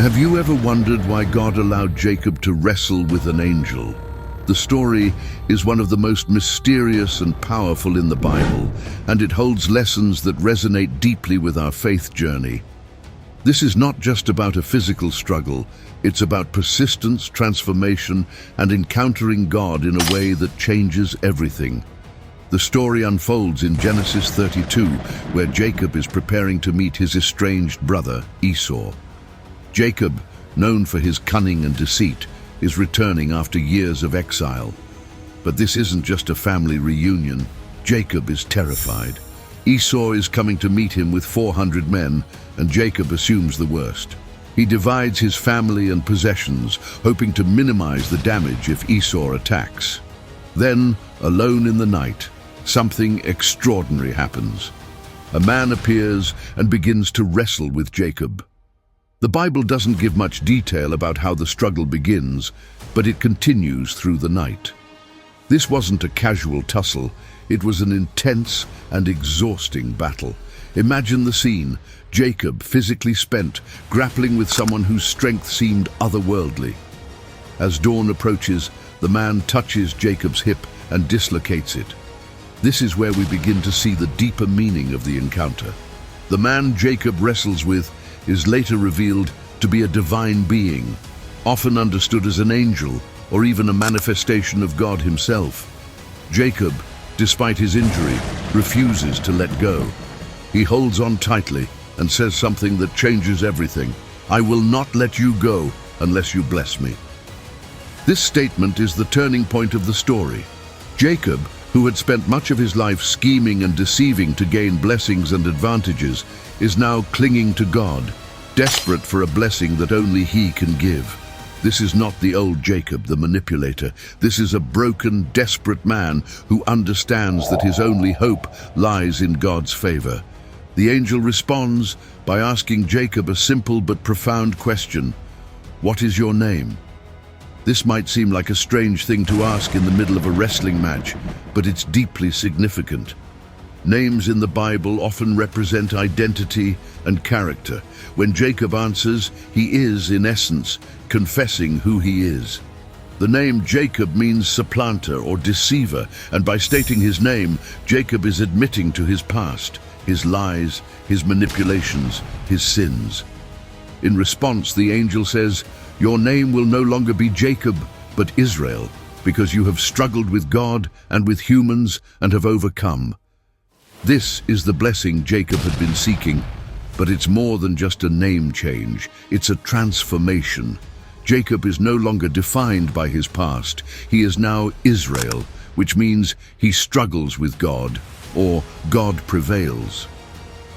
Have you ever wondered why God allowed Jacob to wrestle with an angel? The story is one of the most mysterious and powerful in the Bible, and it holds lessons that resonate deeply with our faith journey. This is not just about a physical struggle, it's about persistence, transformation, and encountering God in a way that changes everything. The story unfolds in Genesis 32, where Jacob is preparing to meet his estranged brother, Esau. Jacob, known for his cunning and deceit, is returning after years of exile. But this isn't just a family reunion. Jacob is terrified. Esau is coming to meet him with 400 men, and Jacob assumes the worst. He divides his family and possessions, hoping to minimize the damage if Esau attacks. Then, alone in the night, something extraordinary happens. A man appears and begins to wrestle with Jacob. The Bible doesn't give much detail about how the struggle begins, but it continues through the night. This wasn't a casual tussle, it was an intense and exhausting battle. Imagine the scene: Jacob, physically spent, grappling with someone whose strength seemed otherworldly. As dawn approaches, the man touches Jacob's hip and dislocates it. This is where we begin to see the deeper meaning of the encounter. The man Jacob wrestles with is later revealed to be a divine being, often understood as an angel or even a manifestation of God himself. Jacob, despite his injury, refuses to let go. He holds on tightly and says something that changes everything: "I will not let you go unless you bless me." This statement is the turning point of the story. Jacob, who had spent much of his life scheming and deceiving to gain blessings and advantages, is now clinging to God, desperate for a blessing that only he can give. This is not the old Jacob, the manipulator. This is a broken, desperate man who understands that his only hope lies in God's favor. The angel responds by asking Jacob a simple but profound question: "What is your name?" This might seem like a strange thing to ask in the middle of a wrestling match, but it's deeply significant. Names in the Bible often represent identity and character. When Jacob answers, he is, in essence, confessing who he is. The name Jacob means supplanter or deceiver, and by stating his name, Jacob is admitting to his past, his lies, his manipulations, his sins. In response, the angel says, "Your name will no longer be Jacob, but Israel, because you have struggled with God and with humans and have overcome." This is the blessing Jacob had been seeking, but it's more than just a name change. It's a transformation. Jacob is no longer defined by his past. He is now Israel, which means he struggles with God, or God prevails.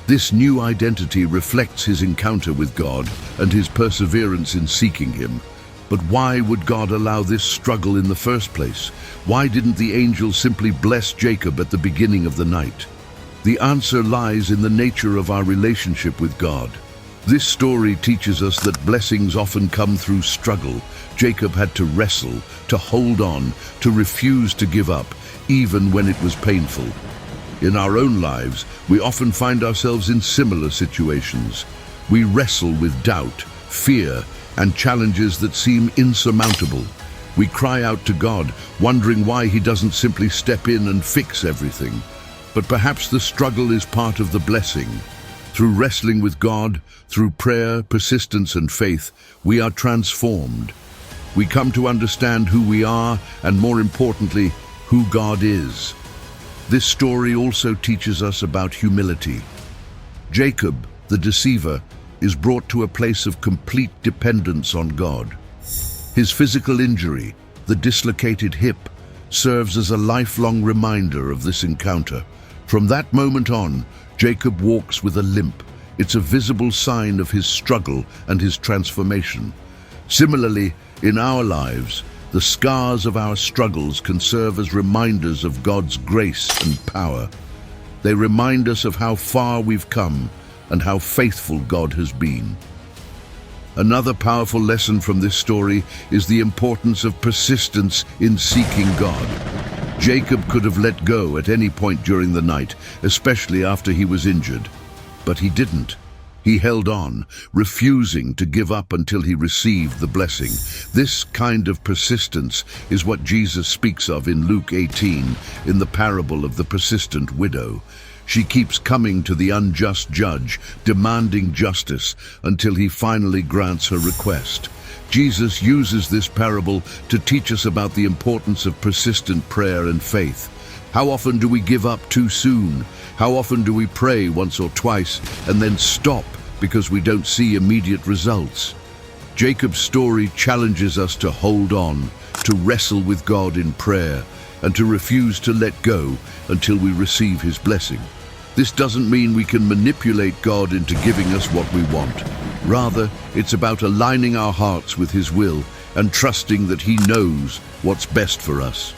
This new identity reflects his encounter with God and his perseverance in seeking him. But why would God allow this struggle in the first place? Why didn't the angel simply bless Jacob at the beginning of the night? The answer lies in the nature of our relationship with God. This story teaches us that blessings often come through struggle. Jacob had to wrestle, to hold on, to refuse to give up, even when it was painful. In our own lives, we often find ourselves in similar situations. We wrestle with doubt, fear, and challenges that seem insurmountable. We cry out to God, wondering why he doesn't simply step in and fix everything. But perhaps the struggle is part of the blessing. Through wrestling with God, through prayer, persistence, and faith, we are transformed. We come to understand who we are, and more importantly, who God is. This story also teaches us about humility. Jacob, the deceiver, is brought to a place of complete dependence on God. His physical injury, the dislocated hip, serves as a lifelong reminder of this encounter. From that moment on, Jacob walks with a limp. It's a visible sign of his struggle and his transformation. Similarly, in our lives, the scars of our struggles can serve as reminders of God's grace and power. They remind us of how far we've come and how faithful God has been. Another powerful lesson from this story is the importance of persistence in seeking God. Jacob could have let go at any point during the night, especially after he was injured. But he didn't. He held on, refusing to give up until he received the blessing. This kind of persistence is what Jesus speaks of in Luke 18, in the parable of the persistent widow. She keeps coming to the unjust judge, demanding justice, until he finally grants her request. Jesus uses this parable to teach us about the importance of persistent prayer and faith. How often do we give up too soon? How often do we pray once or twice and then stop because we don't see immediate results? Jacob's story challenges us to hold on, to wrestle with God in prayer, and to refuse to let go until we receive his blessing. This doesn't mean we can manipulate God into giving us what we want. Rather, it's about aligning our hearts with his will and trusting that he knows what's best for us.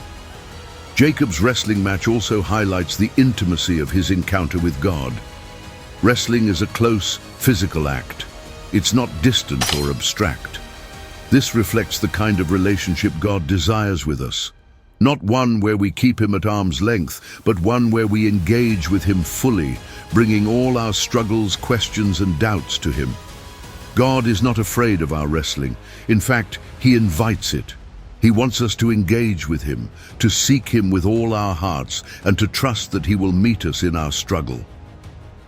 Jacob's wrestling match also highlights the intimacy of his encounter with God. Wrestling is a close, physical act. It's not distant or abstract. This reflects the kind of relationship God desires with us. Not one where we keep him at arm's length, but one where we engage with him fully, bringing all our struggles, questions, and doubts to him. God is not afraid of our wrestling. In fact, he invites it. He wants us to engage with him, to seek him with all our hearts, and to trust that he will meet us in our struggle.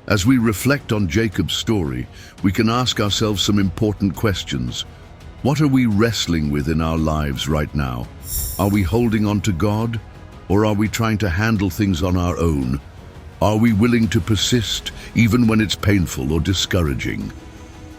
As we reflect on Jacob's story, we can ask ourselves some important questions. What are we wrestling with in our lives right now? Are we holding on to God, or are we trying to handle things on our own? Are we willing to persist even when it's painful or discouraging?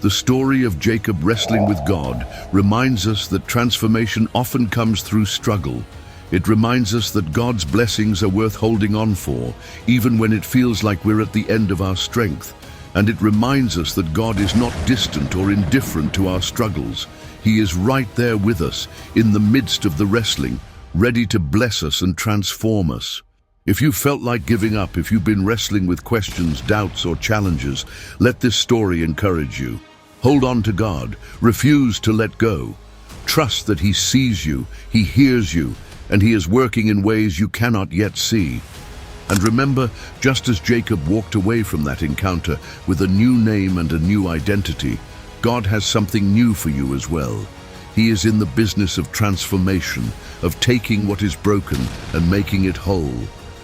The story of Jacob wrestling with God reminds us that transformation often comes through struggle. It reminds us that God's blessings are worth holding on for, even when it feels like we're at the end of our strength. And it reminds us that God is not distant or indifferent to our struggles. He is right there with us, in the midst of the wrestling, ready to bless us and transform us. If you felt like giving up, if you've been wrestling with questions, doubts, or challenges, let this story encourage you. Hold on to God. Refuse to let go. Trust that he sees you, he hears you, and he is working in ways you cannot yet see. And remember, just as Jacob walked away from that encounter with a new name and a new identity, God has something new for you as well. He is in the business of transformation, of taking what is broken and making it whole,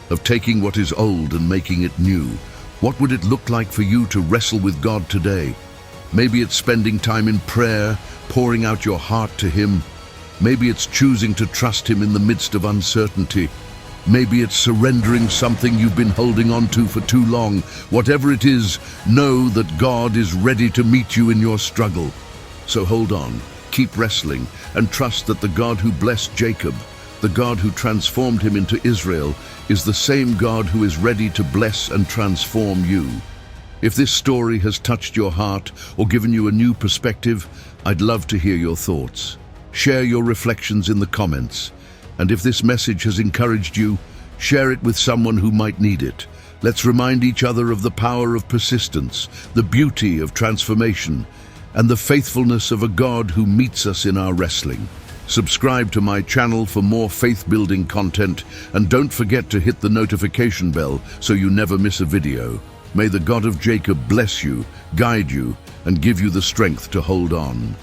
of taking what is old and making it new. What would it look like for you to wrestle with God today? Maybe it's spending time in prayer, pouring out your heart to him. Maybe it's choosing to trust him in the midst of uncertainty. Maybe it's surrendering something you've been holding on to for too long. Whatever it is, know that God is ready to meet you in your struggle. So hold on, keep wrestling, and trust that the God who blessed Jacob, the God who transformed him into Israel, is the same God who is ready to bless and transform you. If this story has touched your heart or given you a new perspective, I'd love to hear your thoughts. Share your reflections in the comments. And if this message has encouraged you, share it with someone who might need it. Let's remind each other of the power of persistence, the beauty of transformation, and the faithfulness of a God who meets us in our wrestling. Subscribe to my channel for more faith-building content, and don't forget to hit the notification bell so you never miss a video. May the God of Jacob bless you, guide you, and give you the strength to hold on.